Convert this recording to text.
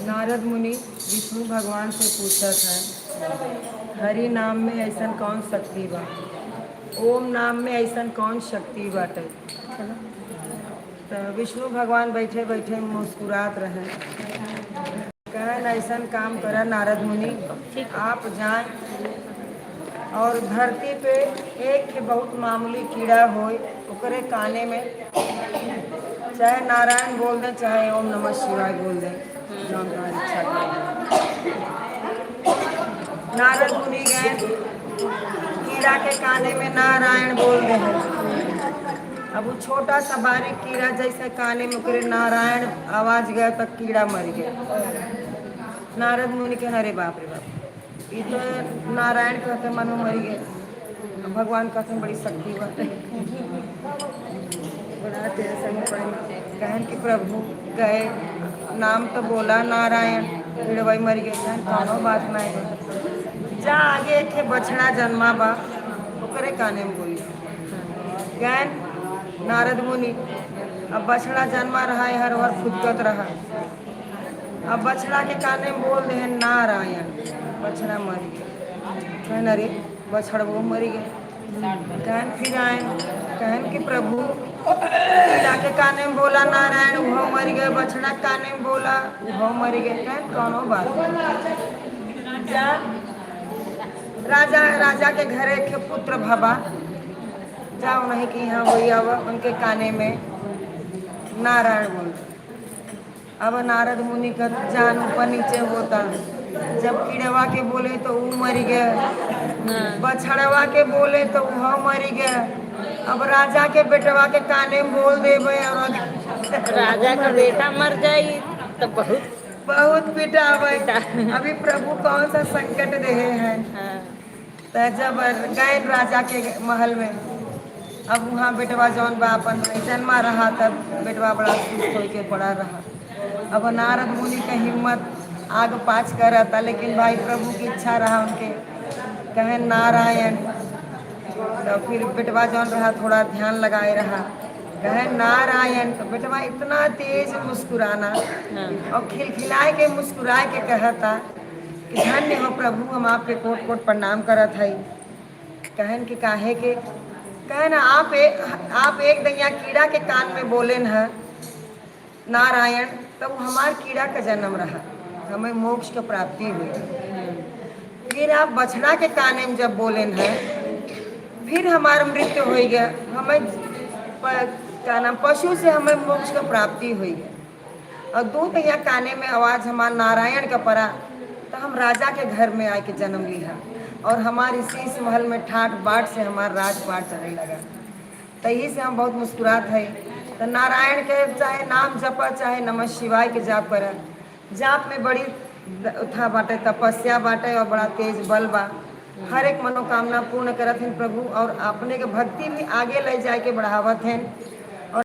नारद मुनि विष्णु भगवान से पूछत है, हरि नाम में ऐसन कौन शक्ति बा? ओम नाम में ऐसन कौन शक्ति बाटे? तो विष्णु भगवान बैठे बैठे मुस्कुरात रहे। कहन ऐसन काम करा नारद मुनि, आप जाए और धरती पे एक के बहुत मामूली कीड़ा होए, ओकरे काने में चाहे नारायण बोल दें चाहे ओम नमः शिवाय बोल दें, जौन तुम्हारी इच्छा करें। नारद मुनि गए, कीड़ा के काने में नारायण बोल दे। अब वो छोटा सा बारीक कीड़ा जैसे काने में ओकरे नारायण आवाज गया तक कीड़ा मर गया। नारद मुनि के अरे बाप रे बाप, ये तो नारायण कहते मन में मर गए। भगवान कहते बड़ी शक्ति बात है, बड़ा टेंशन में पड़े। कहन कि प्रभु गए, नाम तो बोला नारायण, फिर वही मर गए। कहन कौनो बात नहीं, जा आगे के बछड़ा जन्मा बा ओकरे काने में बोली। कहन नारद मुनि अब बछड़ा जन्मा रहा है, हर हर फुदकत रहा। अब बछड़ा के काने में बोल दे नारायण, बछड़ा मर गया। कहन अरे बछड़ा वो मर गए। कहन फिर आए, कहन कि प्रभु कीड़ा के काने में बोला नारायण, वो मर गए। बछड़ा के काने में बोला वो मर गए। कहन कौनो बात नहीं, जा राजा के घरे के पुत्र भबा, जाओ नहीं कि यहाँ वही अब उनके काने में नारायण बोल। अब नारद मुनि का जान ऊपर नीचे होता, जब कीड़वा के बोले तो वो मर गया, बछड़वा के बोले तो वह मर गया। अब राजा के बेटवा के काने में बोल देवे और राजा का बेटा मर जाई तो बहुत पिटावे। अभी प्रभु कौन सा संकट दे हैं। तो जब गए राजा के महल में, अब वहाँ बेटवा जौन बा अपन जन्मा रहा, तब बेटवा बड़ा सुस्त होके पड़ा रहा। अब नारद मुनि का हिम्मत आग पाछ कर था, लेकिन भाई प्रभु की इच्छा रहा उनके। कहे नारायण, तो फिर बेटवा जौन रहा थोड़ा ध्यान लगाए रहा, कहे नारायण। तो बेटवा इतना तेज मुस्कुराना और खिलखिलाए के मुस्कुराए के कहता कि धन्य हो प्रभु, हम आपके कोट कोट प्रणाम करत है। कहन कि काहे के? कहे ना आप एक दैया कीड़ा के कान में बोले न नारायण, तो वो हमार कीड़ा का जन्म रहा, हमें मोक्ष की प्राप्ति हुई। फिर आप बछड़ा के काने में जब बोले हैं, फिर हमारा मृत्यु हो गया, हमें क्या नाम पशु से हमें मोक्ष की प्राप्ति हुई। और दो दैया काने में आवाज़ हमार नारायण का पड़ा, तो हम राजा के घर में आके जन्म लिया और हमारे शीश महल में ठाट बाट से हमारा राजपाट चलने लगा। तो यही से हम बहुत मुस्कुरात है। तो नारायण के चाहे नाम जपा चाहे नमः शिवाय के जाप कर, जाप में बड़ी उठा बाटे, तपस्या बाटे और बड़ा तेज बल बा। हर एक मनोकामना पूर्ण करत हैं प्रभु, और अपने के भक्ति भी आगे ले जाए के बढ़ावत हैं।